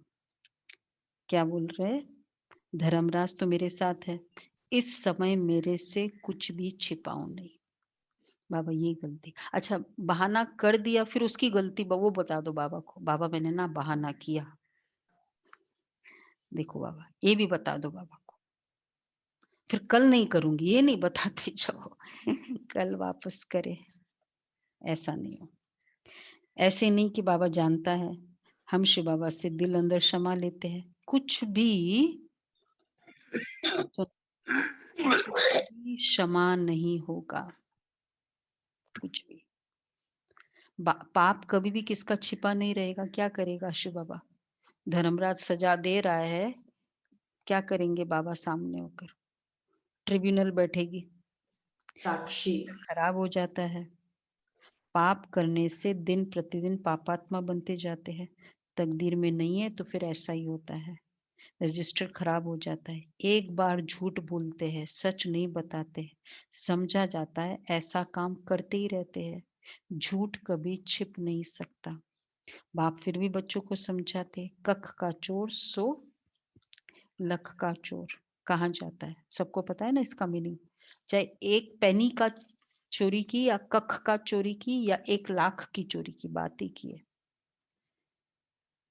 क्या बोल रहे हैं, धर्मराज तो मेरे साथ है, इस समय मेरे से कुछ भी छिपाओ नहीं। बाबा ये गलती, अच्छा बहाना कर दिया, फिर उसकी गलती वो बता दो बाबा को, बाबा मैंने ना बहाना किया, देखो बाबा ये भी बता दो बाबा को, फिर कल नहीं करूंगी ये नहीं बताते जाओ कल वापस करे, ऐसा नहीं हो। ऐसे नहीं कि बाबा जानता है, हम शिव बाबा से दिल अंदर क्षमा लेते हैं, कुछ भी क्षमा नहीं होगा, कुछ भी। पाप कभी भी किसका छिपा नहीं रहेगा, क्या करेगा शिव बाबा, धर्मराज सजा दे रहा है, क्या करेंगे बाबा सामने होकर, ट्रिब्यूनल बैठेगी, साक्षी खराब हो जाता है। पाप करने से दिन प्रतिदिन पापात्मा बनते जाते हैं, तकदीर में नहीं है तो फिर ऐसा ही होता है, रजिस्टर खराब हो जाता है। एक बार झूठ बोलते हैं, सच नहीं बताते, समझा जाता है ऐसा काम करते ही रहते हैं, झूठ कभी छिप नहीं सकता। बाप फिर भी बच्चों को समझाते, कख का चोर सो लख का चोर कहाँ जाता है, सबको पता है ना इसका मीनिंग, चाहे एक पेनी का चोरी की या कख का चोरी की या 1 लाख की चोरी की, बात ही की है।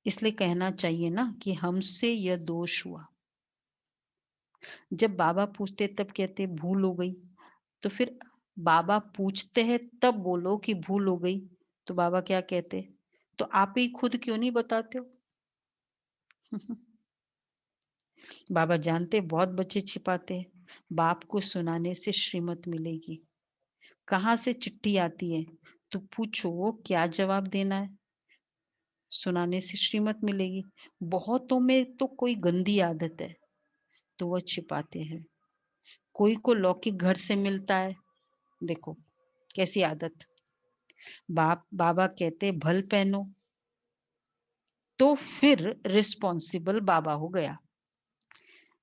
इसलिए कहना चाहिए ना कि हमसे यह दोष हुआ। जब बाबा पूछते तब कहते भूल हो गई, तो फिर बाबा पूछते हैं तब बोलो कि भूल हो गई, तो बाबा क्या कहते, तो आप ही खुद क्यों नहीं बताते हो बाबा जानते बहुत बच्चे छिपाते हैं, बाप को सुनाने से श्रीमत मिलेगी, कहाँ से चिट्ठी आती है, तो पूछो क्या जवाब देना है, सुनाने से श्रीमत मिलेगी। बहुतों में तो कोई गंदी आदत है तो वह छिपाते हैं, कोई को लौकिक घर से मिलता है, देखो कैसी आदत, बाबा कहते भल पहनो, तो फिर रिस्पॉन्सिबल बाबा हो गया।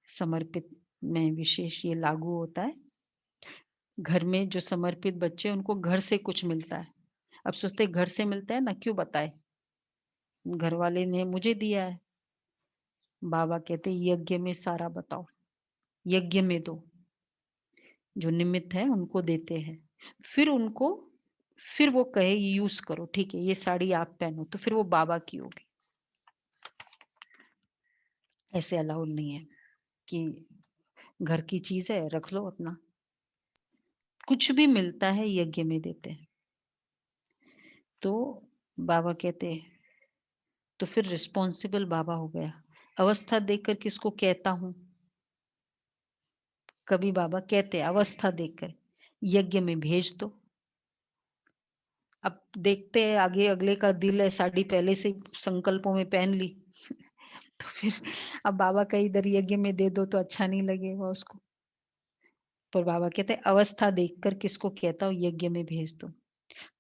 समर्पित में विशेष ये लागू होता है, घर में जो समर्पित बच्चे उनको घर से कुछ मिलता है, अब सोचते घर से मिलता है ना क्यों बताए, घर वाले ने मुझे दिया है, बाबा कहते यज्ञ में सारा बताओ, यज्ञ में दो, जो निमित्त है उनको देते हैं, फिर उनको, फिर वो कहे यूज करो, ठीक है ये साड़ी आप पहनो, तो फिर वो बाबा की होगी। ऐसे अलाउड नहीं है कि घर की चीज है रख लो अपना, कुछ भी मिलता है यज्ञ में देते हैं। तो बाबा कहते हैं, तो फिर रिस्पॉन्सिबल बाबा हो गया। अवस्था देखकर किसको कहता हूं, कभी बाबा कहते अवस्था देखकर यज्ञ में भेज दो, अब देखते हैं आगे अगले का दिल है, साड़ी पहले से संकल्पों में पहन ली तो फिर अब बाबा का इधर यज्ञ में दे दो तो अच्छा नहीं लगेगा उसको, पर बाबा कहते हैं अवस्था देखकर किसको कहता हूँ यज्ञ में भेज दो,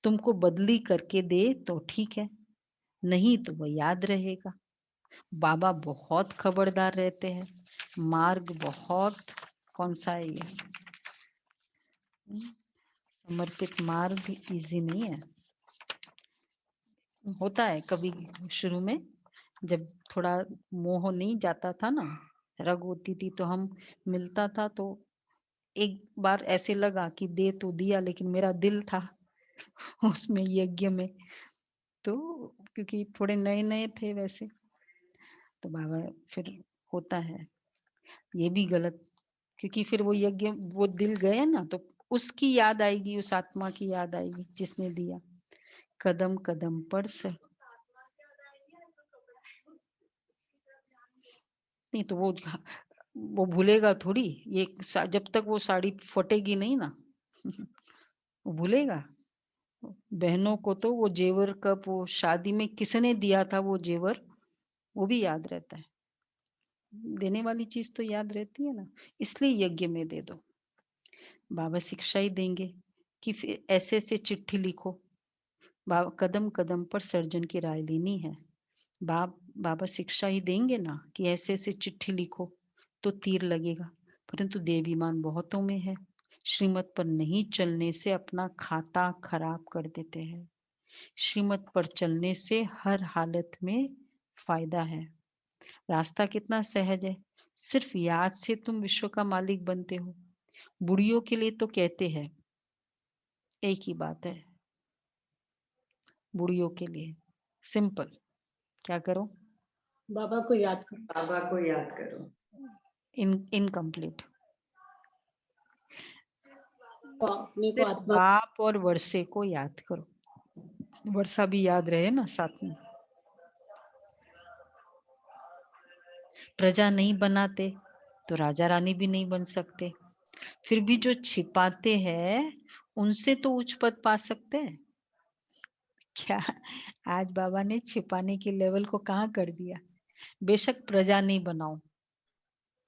तुमको बदली करके दे तो ठीक है, नहीं तो वह याद रहेगा। बाबा बहुत खबरदार रहते हैं, मार्ग बहुत, कौन सा है ये, समर्पित मार्ग इजी नहीं है, होता है कभी शुरू में जब थोड़ा मोह नहीं जाता था ना, रग होती थी तो हम मिलता था, तो एक बार ऐसे लगा कि दे तो दिया लेकिन मेरा दिल था उसमें यज्ञ में, तो क्योंकि थोड़े नए नए थे वैसे, तो बाबा फिर होता है ये भी गलत, क्योंकि फिर वो यज्ञ वो दिल गए ना तो उसकी याद आएगी, उस आत्मा की याद आएगी जिसने दिया, कदम कदम पर से नहीं तो वो भूलेगा थोड़ी, ये जब तक वो साड़ी फटेगी नहीं ना वो भूलेगा। बहनों को तो वो जेवर कब वो शादी में किसने दिया था वो जेवर, वो भी याद रहता है, देने वाली चीज तो याद रहती है ना, इसलिए यज्ञ में दे दो। बाबा शिक्षा ही देंगे कि फिर ऐसे से चिट्ठी लिखो, कदम कदम पर सर्जन की राय लेनी है। बाबा शिक्षा ही देंगे ना कि ऐसे ऐसे चिट्ठी लिखो तो तीर लगेगा, परंतु देवीमान बहुतों में है। श्रीमत पर नहीं चलने से अपना खाता खराब कर देते हैं। श्रीमत पर चलने से हर हालत में फायदा है। रास्ता कितना सहज है, सिर्फ याद से तुम विश्व का मालिक बनते हो। बुढ़ियों के लिए तो कहते हैं, एक ही बात है, बुढ़ियों के लिए सिंपल, क्या करो? बाबा को याद करो। बाबा को याद करो। इनकम्प्लीट। अपने को सिर्फ आत्मा बाप और वर्षे को याद करो, वर्षा भी याद रहे ना साथ में। प्रजा नहीं बनाते तो राजा रानी भी नहीं बन सकते, फिर भी जो छिपाते हैं उनसे तो उच्च पद पा सकते हैं। क्या आज बाबा ने छिपाने के लेवल को कहाँ कर दिया? बेशक प्रजा नहीं बनाओ,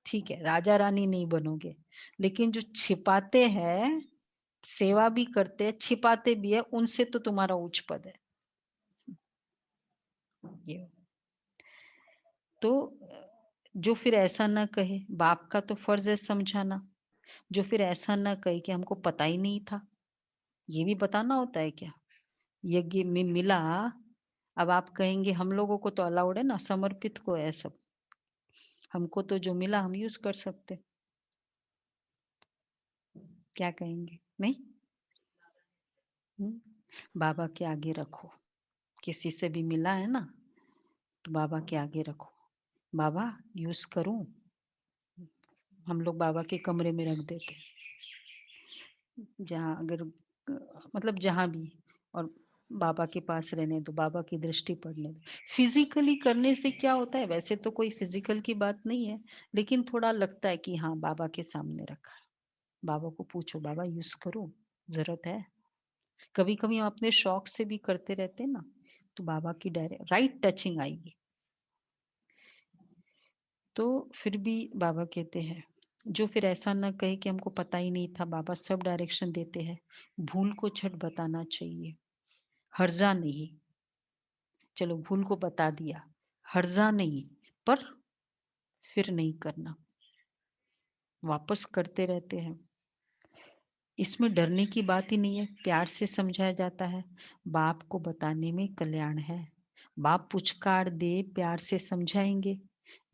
ठीक है, राजा रानी नहीं बनोगे, लेकिन जो छिपाते हैं, सेवा भी करते हैं, छिपाते भी है, उनसे तो तुम्हारा उच्च पद है। ये तो जो फिर ऐसा ना कहे, बाप का तो फर्ज है समझाना, जो फिर ऐसा ना कहे कि हमको पता ही नहीं था, ये भी बताना होता है क्या? यज्ञ में मिला, अब आप कहेंगे हम लोगों को तो अलाउड है ना, समर्पित को है सब, हमको तो जो मिला हम यूज कर सकते, क्या कहेंगे? नहीं। बाबा के आगे रखो, किसी से भी मिला है ना तो बाबा के आगे रखो, बाबा यूज करूं, हम लोग बाबा के कमरे में रख देते, जहाँ अगर मतलब जहाँ भी, और बाबा के पास रहने दो, बाबा की दृष्टि पड़ने दो। फिजिकली करने से क्या होता है, वैसे तो कोई फिजिकल की बात नहीं है, लेकिन थोड़ा लगता है कि हाँ बाबा के सामने रखा है, बाबा को पूछो, बाबा यूज करो, जरूरत है। कभी कभी हम अपने शौक से भी करते रहते हैं ना, तो बाबा की डायरेक्ट राइट टचिंग आएगी। तो फिर भी बाबा कहते हैं, जो फिर ऐसा ना कहे कि हमको पता ही नहीं था, बाबा सब डायरेक्शन देते हैं, भूल को झट बताना चाहिए, हर्जा नहीं, चलो भूल को बता दिया, हर्जा नहीं, पर फिर नहीं करना, वापस करते रहते हैं। इसमें डरने की बात ही नहीं है, प्यार से समझाया जाता है, बाप को बताने में कल्याण है। बाप पुचकार दे, प्यार से समझाएंगे,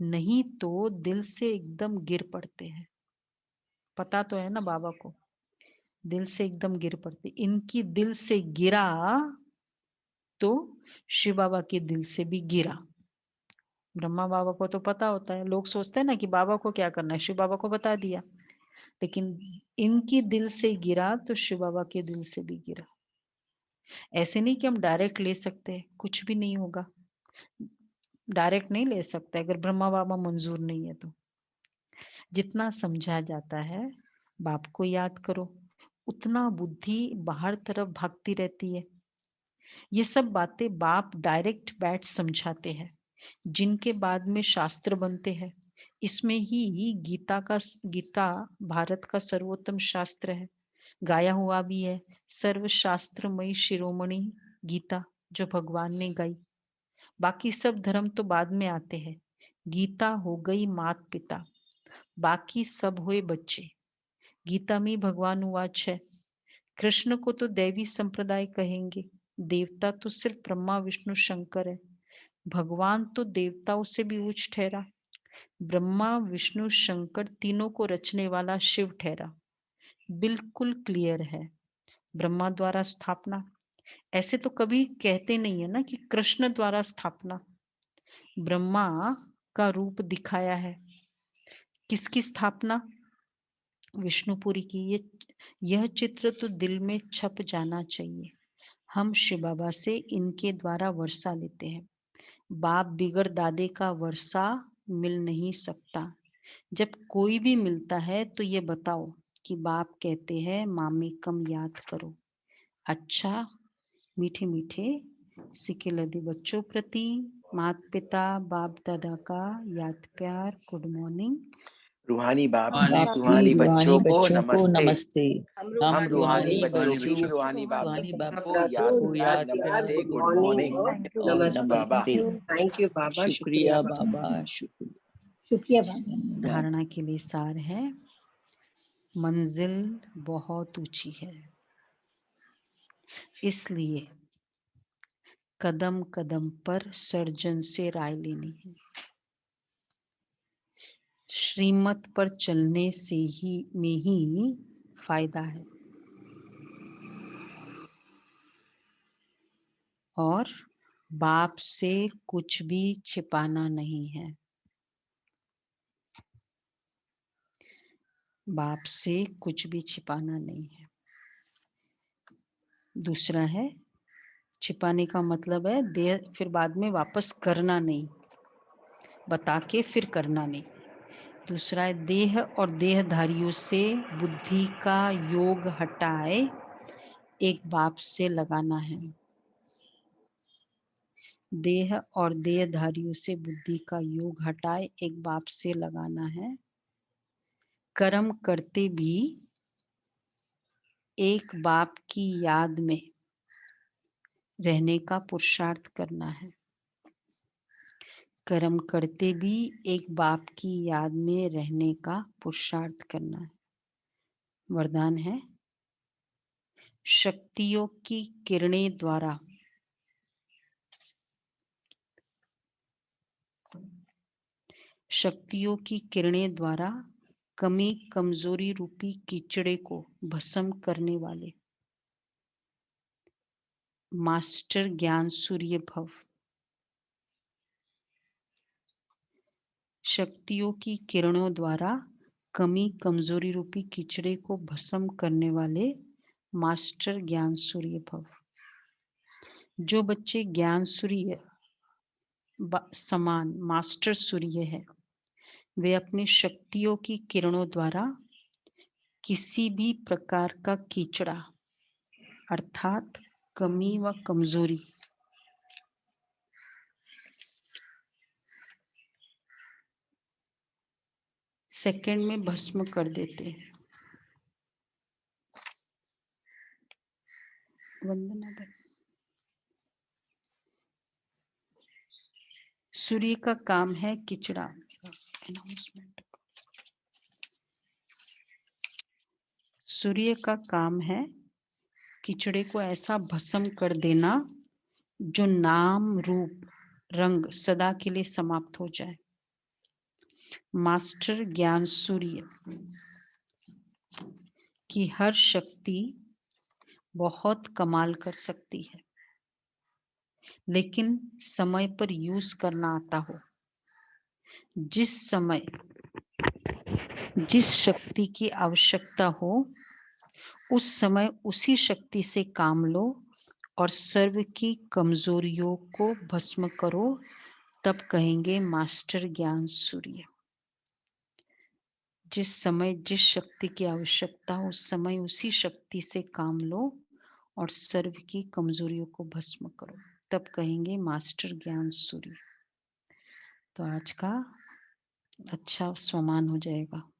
नहीं तो दिल से एकदम गिर पड़ते हैं। पता तो है ना बाबा को, दिल से एकदम गिर पड़ते, इनकी दिल से गिरा तो शिव बाबा के दिल से भी गिरा। ब्रह्मा बाबा को तो पता होता है, लोग सोचते हैं ना कि बाबा को क्या करना है, शिव बाबा को बता दिया, लेकिन इनकी दिल से गिरा तो शिव बाबा के दिल से भी गिरा। ऐसे नहीं कि हम डायरेक्ट ले सकते, कुछ भी नहीं होगा, डायरेक्ट नहीं ले सकते अगर ब्रह्मा बाबा मंजूर नहीं है तो। जितना समझा जाता है, बाप को याद करो, उतना बुद्धि बाहर तरफ भागती रहती है। ये सब बातें बाप डायरेक्ट बैठ समझाते हैं, जिनके बाद में शास्त्र बनते हैं। इसमें ही गीता भारत का सर्वोत्तम शास्त्र है, गाया हुआ भी है, सर्वशास्त्रमयी शिरोमणि गीता, जो भगवान ने गाई। बाकी सब धर्म तो बाद में आते हैं, गीता हो गई मात पिता, बाकी सब हुए बच्चे। गीता में भगवान उवाच है, कृष्ण को तो दैवी संप्रदाय कहेंगे, देवता तो सिर्फ ब्रह्मा विष्णु शंकर है, भगवान तो देवताओं से भी उच्च ठहरा, ब्रह्मा विष्णु शंकर तीनों को रचने वाला शिव ठहरा। बिल्कुल क्लियर है, ब्रह्मा द्वारा स्थापना, ऐसे तो कभी कहते नहीं है ना कि कृष्ण द्वारा स्थापना, ब्रह्मा का रूप दिखाया है। किसकी स्थापना? विष्णुपुरी की। यह चित्र तो दिल में छप जाना चाहिए। हम शिव बाबा से इनके द्वारा वर्षा लेते हैं, बाप बिगड़ दादे का वर्षा मिल नहीं सकता। जब कोई भी मिलता है तो ये बताओ कि बाप कहते हैं मामी कम याद करो। अच्छा, मीठे मीठे सिके लदे बच्चों प्रति माता पिता बाप दादा का याद प्यार, गुड मॉर्निंग। रूहानी बाप रूहानी की रूहानी बच्चों को को नमस्ते। नमस्ते। हम रूहानी बच्चों बच्चों की रूहानी बाप रूहानी बाप को याद को प्यार याद नमस्ते, प्यार गुड मॉर्निंग और बाबा। नमस्ते। थैंक यू बाबा, शुक्रिया बाबा, शुक्रिया। शुक्रिया बाबा। धारणा के लिए सार है, मंजिल बहुत ऊंची है, इसलिए कदम कदम पर सर्जन से राय लेनी है। श्रीमत पर चलने से ही में ही फायदा है और बाप से कुछ भी छिपाना नहीं है। बाप से कुछ भी छिपाना नहीं है। दूसरा है, छिपाने का मतलब है देह फिर बाद में वापस करना नहीं, बता के फिर करना नहीं। दूसरा है, देह और देहधारियों से बुद्धि का योग हटाए एक बाप से लगाना है। देह और देहधारियों से बुद्धि का योग हटाए एक बाप से लगाना है। कर्म करते भी एक बाप की याद में रहने का पुरुषार्थ करना है। कर्म करते भी एक बाप की याद में रहने का पुरुषार्थ करना है। वरदान है, शक्तियों की किरणें द्वारा कमी कमजोरी रूपी कीचड़े को भस्म करने वाले मास्टर ज्ञान सूर्य भव। शक्तियों की किरणों द्वारा कमी कमजोरी रूपी कीचड़े को भस्म करने वाले मास्टर ज्ञान सूर्य भव। जो बच्चे ज्ञान सूर्य समान मास्टर सूर्य है, वे अपनी शक्तियों की किरणों द्वारा किसी भी प्रकार का कीचड़ा अर्थात कमी व कमजोरी सेकंड में भस्म कर देते हैं। वंदना बहन। सूर्य का काम है कीचड़ा अनाउंसमेंट। सूर्य का काम है कीचड़े को ऐसा भस्म कर देना जो नाम रूप रंग सदा के लिए समाप्त हो जाए। मास्टर ज्ञान सूर्य की हर शक्ति बहुत कमाल कर सकती है, लेकिन समय पर यूज करना आता हो। जिस समय जिस शक्ति की आवश्यकता हो उस समय उसी शक्ति से काम लो और सर्व की कमजोरियों को भस्म करो, तब कहेंगे मास्टर ज्ञान सूर्य। जिस समय जिस शक्ति की आवश्यकता हो उस समय उसी शक्ति से काम लो और सर्व की कमजोरियों को भस्म करो, तब कहेंगे मास्टर ज्ञान सूर्य। तो आज का अच्छा स्वमान हो जाएगा।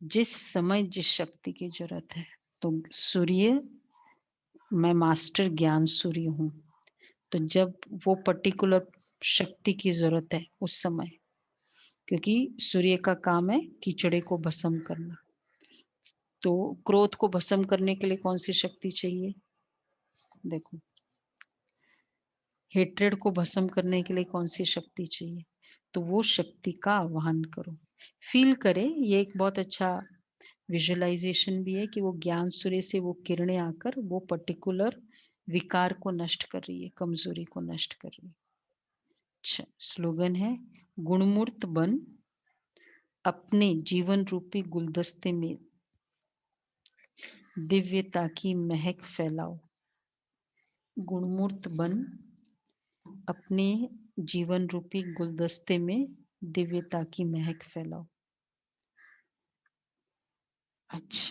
जिस समय जिस शक्ति की जरूरत है, तो सूर्य, मैं मास्टर ज्ञान सूर्य हूँ, तो जब वो पर्टिकुलर शक्ति की जरूरत है उस समय, क्योंकि सूर्य का काम है कीचड़े को भस्म करना, तो क्रोध को भस्म करने के लिए कौन सी शक्ति चाहिए? देखो, हेट्रेड को भस्म करने के लिए कौन सी शक्ति चाहिए? तो वो शक्ति का आह्वान करो, फील करे। ये एक बहुत अच्छा विजुअलाइजेशन भी है कि वो ज्ञान सूर्य से वो किरणें आकर वो पर्टिकुलर विकार को नष्ट कर रही है, कमजोरी को नष्ट कर रही है। अच्छा, स्लोगन है, गुणमूर्त बन अपने जीवन रूपी गुलदस्ते में दिव्यता की महक फैलाओ। गुणमूर्त बन अपने जीवन रूपी गुलदस्ते में दिव्यता की महक फैलाओ। अच्छा,